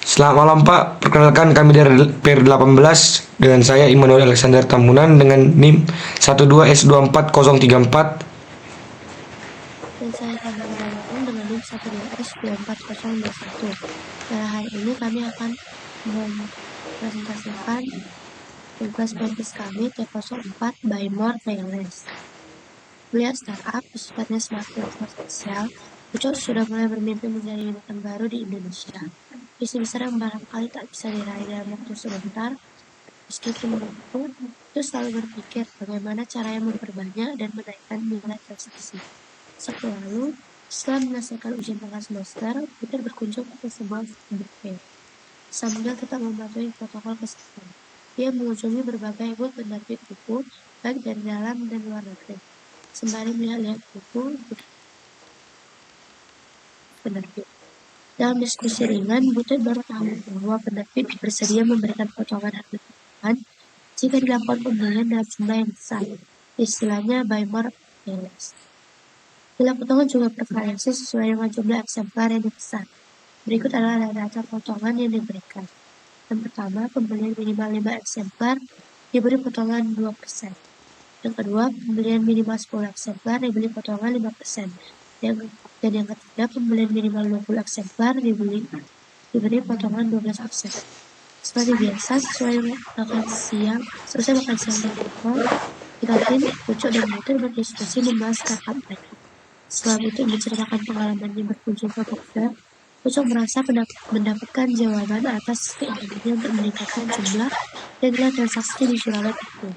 Selamat malam Pak, perkenalkan kami dari PR18 dengan saya Immanuel Alexander Tambunan dengan NIM 12S24034. Dan saya Fadlan Ramadhan dengan NIM 12S24021. Pada hari ini kami akan mempresentasikan tugas praktis kami T04 by More Payless. Melihat startup sifatnya semakin potensial, Ucok sudah mulai bermimpi menjadi unicorn baru di Indonesia. Visi besar yang barangkali tak bisa diraih dalam waktu sebentar, meskipun begitu, itu selalu berpikir bagaimana caranya memperbanyak dan menaikkan nilai transaksi. Sabtu lalu, setelah menyelesaikan ujian tengah semester, Peter berkunjung ke sebuah cafe sambil tetap mematuhi protokol kesehatan. Dia mengunjungi berbagai booth penerbit buku, baik dari dalam dan luar negeri. Sembari melihat-lihat buku penerbit. Dalam diskusi ringan, Butet baru tahu bahwa penerbit bersedia memberikan potongan harga tambahan jika dilakukan pembelian dalam jumlah yang besar, istilahnya buy more pay less. Nilai potongan juga bervariasi sesuai dengan jumlah eksemplar yang dipesan. Berikut adalah data potongan yang diberikan. Yang pertama, pembelian minimal 5 eksemplar diberi potongan 2%. Yang kedua, pembelian minimal 10 eksemplar diberi potongan 5%. Dan yang ketiga, pembelian minimal 20 eksemplar diberi potongan 12%. Seperti biasa, selesai makan siang di kantor, di kantin, Ucok dan Butet berdiskusi membahas startup mereka. Setelah Butet menceritakan pengalamannya berkunjung ke Bogor, Ucok merasa mendapatkan jawaban atas keinginannya untuk meningkatkan jumlah dan nilai transaksi di juragan itu.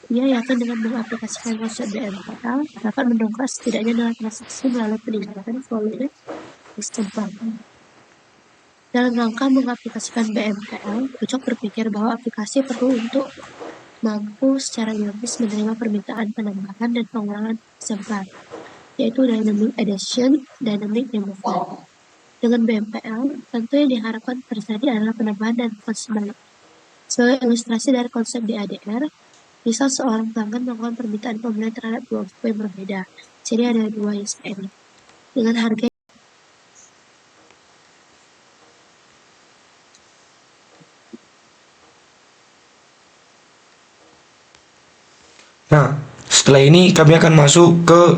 Ia yakin dengan mengaplikasikan konsep BMPL dapat mendongkrak setidaknya nilai transaksi melalui peningkatan volume eksemplar. Dalam rangka mengaplikasikan BMPL, Ucok berpikir bahwa aplikasi perlu untuk mampu secara dinamis menerima permintaan penambahan dan pengurangan eksemplar, yaitu Dynamic Addition, Dynamic Removal. Dengan BMPL, tentu yang diharapkan terjadi adalah penambahan dan sebaliknya. Sebagai ilustrasi dari konsep DADR, misal seorang pelanggan melakukan permintaan pembelian terhadap dua buku yang berbeda, jadi ada dua ISBN dengan harga. Nah, setelah ini kami akan masuk ke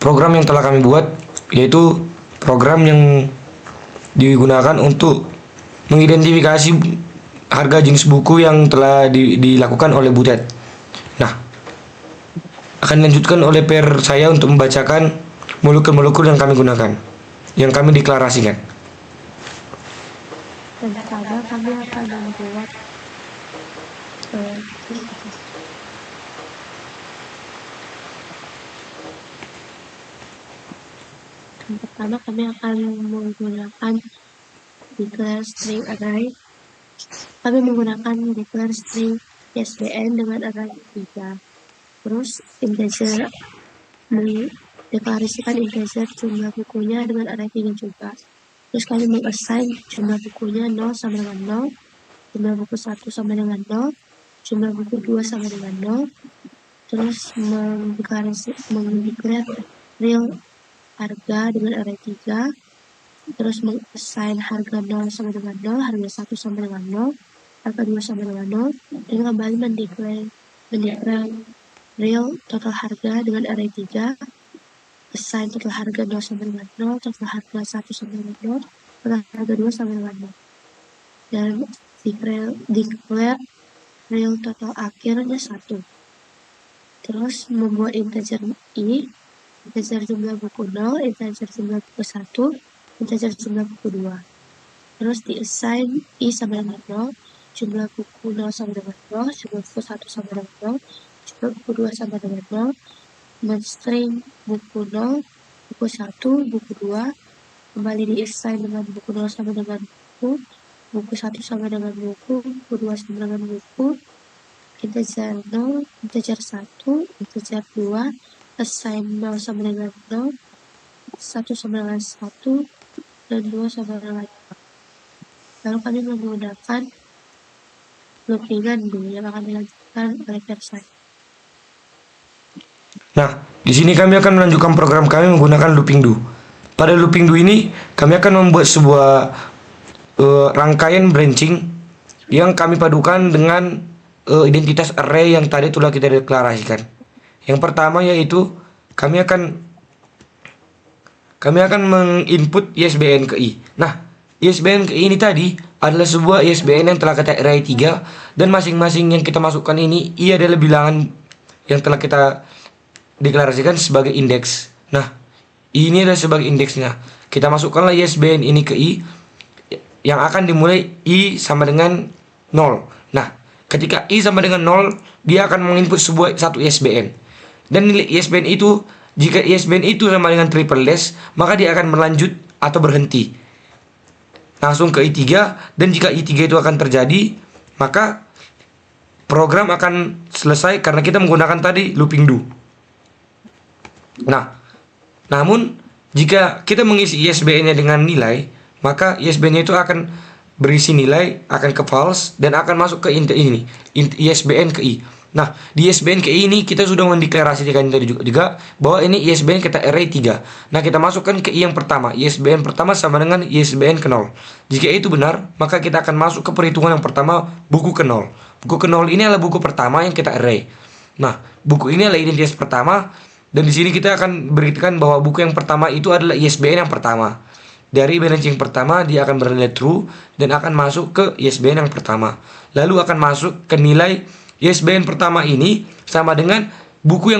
program yang telah kami buat, yaitu program yang digunakan untuk mengidentifikasi harga jenis buku yang telah dilakukan oleh Butet. Nah, akan dilanjutkan oleh PR saya untuk membacakan molekul-molekul yang kami gunakan, yang kami deklarasikan. Dan pertama kami akan membuat menggunakan declare string array. Kami menggunakan declare string ISBN dengan array 3. Terus integer, mendeklarasikan integer jumlah bukunya dengan array 3 juga. Terus kami mengassign jumlah bukunya 0 sama dengan 0, jumlah buku 1 sama dengan 0, jumlah buku 2 sama dengan 0. Terus mendeklarasikan real harga dengan array 3. Terus mengassign harga 0 sama dengan 0, harga 1 sama dengan 0, harga 2 sama dengan 0, dan kembali mendeklar real total harga dengan array 3, assign total harga 0 sama dengan 0, total harga 1 sama dengan 0, total harga 2 sama dengan 0. Dan declare real total akhirnya 1. Terus membuat integer i, integer jumlah buku 0, integer jumlah buku 1, integer jumlah buku 2. Terus di-assign i sama dengan 0, jumlah buku 0 sama dengan 0, jumlah buku 1 sama dengan 0, jumlah buku 2 sama dengan 0, men-string buku 0, buku 1, buku 2, kembali di-assign dengan buku 0 sama dengan buku 1 sama dengan buku 2 sama dengan buku, integer 0, integer 1, integer 2, assign 0 sama dengan 0, 1 sama dengan 1, dan 2 sama dengan 2. Lalu kami menggunakan loopingan dulu yang akan dilanjutkan oleh versi. Nah, di sini kami akan melanjutkan program kami menggunakan looping do. Pada looping do ini, kami akan membuat sebuah rangkaian branching yang kami padukan dengan identitas array yang tadi telah kita deklarasikan. Yang pertama yaitu kami akan menginput ISBN ke I. Nah, ISBN ke I ini tadi adalah sebuah ISBN yang telah kita array 3, dan masing-masing yang kita masukkan ini I adalah bilangan yang telah kita deklarasikan sebagai indeks. Nah, ini adalah sebagai indeksnya. Kita masukkanlah ISBN ini ke I yang akan dimulai I sama dengan 0. Nah, ketika I sama dengan 0, dia akan menginput satu ISBN. Dan nilai ISBN itu, jika ISBN itu sama dengan triple dash, maka dia akan berlanjut atau berhenti langsung ke I3. Dan jika I3 itu akan terjadi, maka program akan selesai karena kita menggunakan tadi looping do. Nah, namun jika kita mengisi ISBN-nya dengan nilai, maka ISBN-nya itu akan berisi nilai, akan ke false, dan akan masuk ke ISBN ke I. Nah, di ISBN ke I ini kita sudah mendeklarasikan tadi juga bahwa ini ISBN kita array 3. Nah, kita masukkan ke I yang pertama. ISBN pertama sama dengan ISBN ke 0. Jika itu benar, maka kita akan masuk ke perhitungan yang pertama, buku ke 0. Buku ke 0 ini adalah buku pertama yang kita array. Nah, buku ini adalah identitas pertama, dan di sini kita akan berikan bahwa buku yang pertama itu adalah ISBN yang pertama. Dari branching pertama dia akan bernilai true dan akan masuk ke ISBN yang pertama. Lalu akan masuk ke nilai ISBN pertama ini sama dengan buku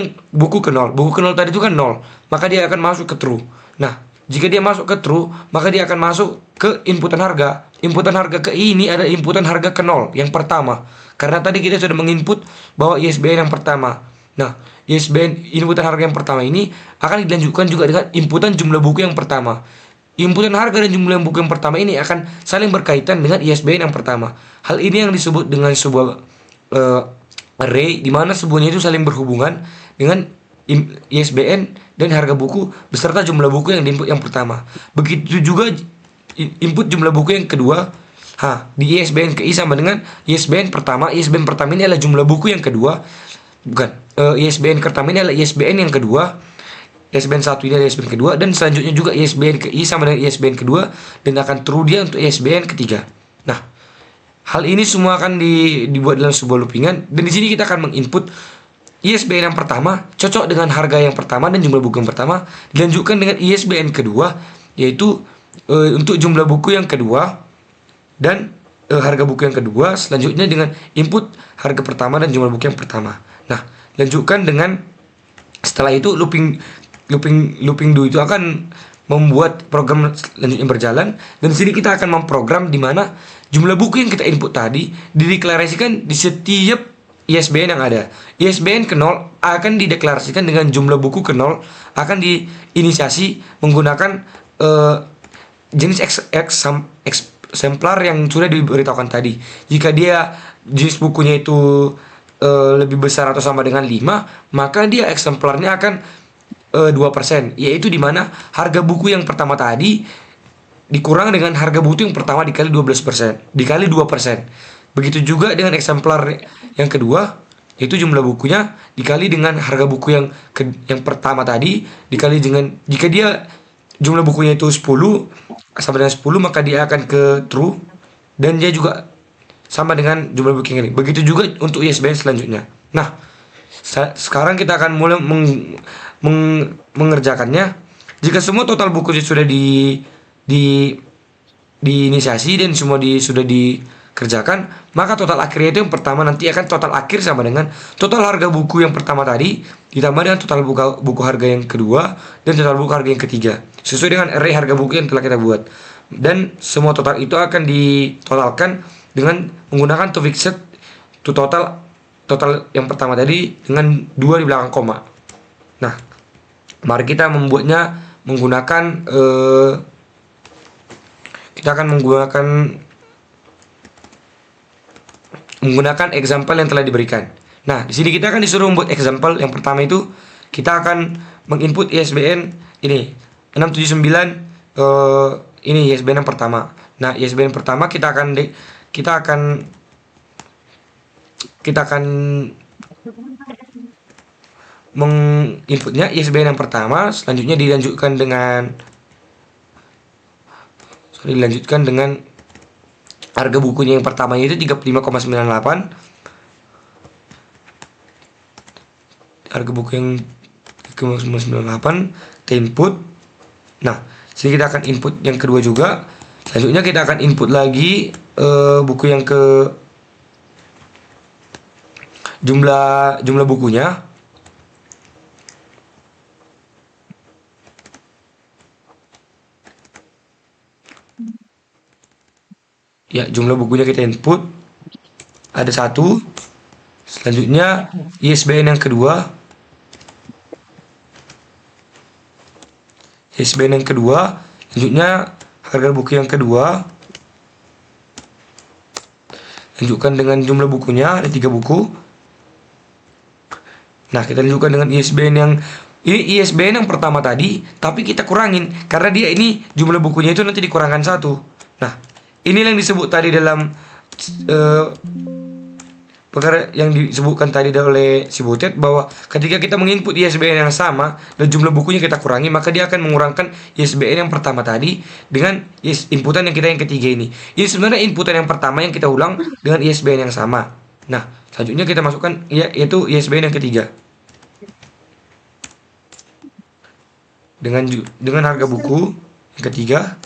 ke 0. Buku ke 0 tadi itu kan 0, maka dia akan masuk ke true. Nah, jika dia masuk ke true, maka dia akan masuk ke inputan harga. Inputan harga ke I ini ada inputan harga ke 0 yang pertama. Karena tadi kita sudah menginput bahwa ISBN yang pertama. Nah, ISBN inputan harga yang pertama ini akan dilanjutkan juga dengan inputan jumlah buku yang pertama. Inputan harga dan jumlah buku yang pertama ini akan saling berkaitan dengan ISBN yang pertama. Hal ini yang disebut dengan sebuah array, di mana semuanya itu saling berhubungan dengan ISBN dan harga buku beserta jumlah buku yang diinput yang pertama. Begitu juga input jumlah buku yang kedua. Di ISBN ke I sama dengan ISBN pertama. ISBN pertama ini adalah jumlah buku yang kedua. ISBN pertama ini adalah ISBN yang kedua. ISBN 1 ini adalah ISBN kedua, dan selanjutnya juga ISBN ke I sama dengan ISBN kedua, dan akan true dia untuk ISBN ketiga. Nah, hal ini semua akan dibuat dalam sebuah loopingan, dan di sini kita akan menginput ISBN yang pertama cocok dengan harga yang pertama dan jumlah buku yang pertama, dilanjutkan dengan ISBN kedua yaitu untuk jumlah buku yang kedua dan harga buku yang kedua, selanjutnya dengan input harga pertama dan jumlah buku yang pertama. Nah, lanjutkan dengan setelah itu looping do itu akan membuat program selanjutnya berjalan, dan di sini kita akan memprogram di mana jumlah buku yang kita input tadi dideklarasikan di setiap ISBN yang ada. ISBN ke 0 akan dideklarasikan dengan jumlah buku ke 0, akan diinisiasi menggunakan jenis eksemplar yang sudah diberitahukan tadi. Jika dia jenis bukunya itu lebih besar atau sama dengan 5, maka dia eksemplarnya akan 2%, yaitu dimana harga buku yang pertama tadi dikurang dengan harga buku yang pertama dikali 12%, dikali 2%. Begitu juga dengan eksemplar yang kedua, yaitu jumlah bukunya dikali dengan harga buku yang pertama tadi dikali dengan, jika dia jumlah bukunya itu 10 sama dengan 10, maka dia akan ke true, dan dia juga sama dengan jumlah buku yang ini. Begitu juga untuk ISBN selanjutnya. Nah, sekarang kita akan mulai mengerjakannya. Jika semua total buku sudah diinisiasi dan semua sudah dikerjakan, maka total akhirnya itu yang pertama nanti akan total akhir sama dengan total harga buku yang pertama tadi ditambah dengan total buku harga yang kedua dan total buku harga yang ketiga, sesuai dengan array harga buku yang telah kita buat. Dan semua total itu akan ditotalkan dengan menggunakan to fixed to total yang pertama tadi dengan 2 di belakang koma. Nah, mari kita membuatnya menggunakan kita akan menggunakan example yang telah diberikan. Nah, di sini kita akan disuruh membuat example. Yang pertama itu kita akan menginput ISBN ini 679, ini ISBN yang pertama. Nah, ISBN pertama kita akan menginputnya ISBN yang pertama, selanjutnya dilanjutkan dengan Dilanjutkan dengan harga bukunya yang pertama itu 35,98. Harga buku yang 35,98 kita input. Nah, sini kita akan input yang kedua juga. Selanjutnya kita akan input lagi buku yang ke jumlah bukunya. Ya, jumlah bukunya kita input. Ada 1. Selanjutnya ISBN yang kedua. ISBN yang kedua. Selanjutnya harga buku yang kedua. Lanjutkan dengan jumlah bukunya, ada 3 buku. Nah, kita lanjutkan dengan ISBN yang ini ISBN yang pertama tadi, tapi kita kurangin karena dia ini jumlah bukunya itu nanti dikurangkan 1. Nah, ini yang disebut tadi dalam perkara yang disebutkan tadi oleh si Butet, bahwa ketika kita menginput ISBN yang sama dan jumlah bukunya kita kurangi, maka dia akan mengurangkan ISBN yang pertama tadi dengan inputan yang kita yang ketiga ini. Ini sebenarnya inputan yang pertama yang kita ulang dengan ISBN yang sama. Nah, selanjutnya kita masukkan yaitu ISBN yang ketiga. Dengan harga buku yang ketiga,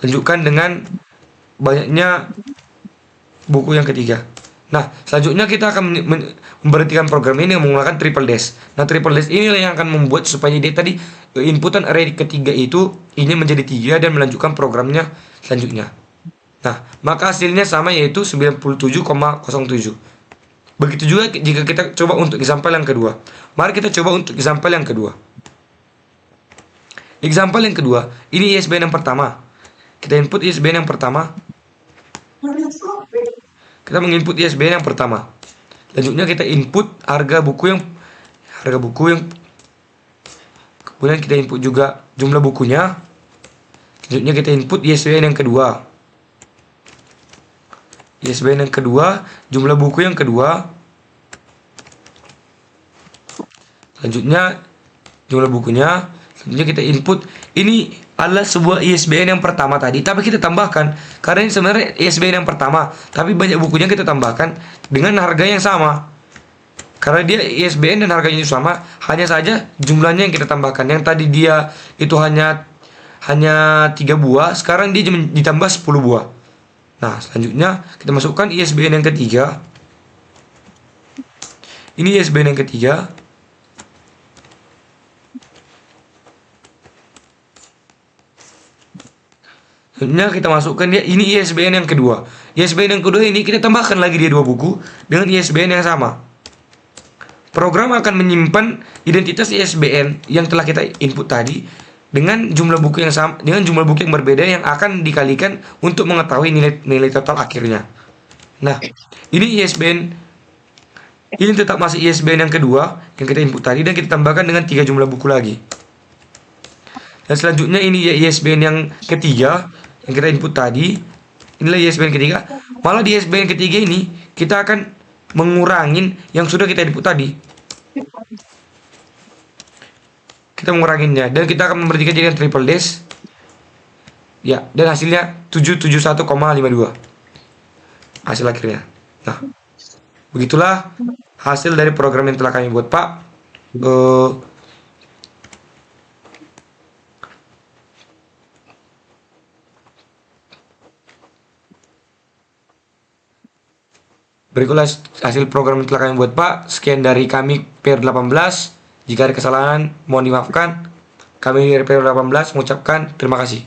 lanjutkan dengan banyaknya buku yang ketiga. Nah, selanjutnya kita akan memberhentikan program ini menggunakan triple dash. Nah, triple dash inilah yang akan membuat supaya dia tadi inputan array ketiga itu ini menjadi 3 dan melanjutkan programnya selanjutnya. Nah, maka hasilnya sama, yaitu 97,07. Begitu juga jika kita coba untuk example yang kedua. Mari kita coba untuk example yang kedua. Example yang kedua, ini ISBN yang pertama. Kita input ISBN yang pertama. Kita menginput ISBN yang pertama. Selanjutnya kita input harga buku yang kemudian kita input juga jumlah bukunya. Selanjutnya kita input ISBN yang kedua. ISBN yang kedua, jumlah buku yang kedua. Selanjutnya jumlah bukunya. Selanjutnya kita input. Ini adalah sebuah ISBN yang pertama tadi, tapi kita tambahkan karena ini sebenarnya ISBN yang pertama, tapi banyak bukunya kita tambahkan dengan harga yang sama. Karena dia ISBN dan harganya itu sama, hanya saja jumlahnya yang kita tambahkan. Yang tadi dia itu hanya 3 buah, sekarang dia ditambah 10 buah. Nah, selanjutnya kita masukkan ISBN yang ketiga. Ini ISBN yang ketiga. Selanjutnya kita masukkan dia, ini ISBN yang kedua. ISBN yang kedua ini kita tambahkan lagi dia 2 buku dengan ISBN yang sama. Program akan menyimpan identitas ISBN yang telah kita input tadi dengan jumlah buku yang sama, dengan jumlah buku yang berbeda yang akan dikalikan untuk mengetahui nilai total akhirnya. Nah, ini ISBN ini tetap masih ISBN yang kedua yang kita input tadi, dan kita tambahkan dengan 3 jumlah buku lagi. Dan selanjutnya ini ISBN yang ketiga yang kita input tadi. Inilah ISBN ketiga. Malah di ISBN ketiga ini kita akan mengurangin yang sudah kita input tadi. Kita menguranginnya dan kita akan memberhentikan jadi triple dash. Ya, dan hasilnya 771,52. Hasil akhirnya. Nah, begitulah hasil dari program yang telah kami buat, Pak. Berikutlah hasil program yang telah kami buat, Pak. Sekian dari kami PR18. Jika ada kesalahan mohon dimaafkan. Kami dari PR18 mengucapkan terima kasih.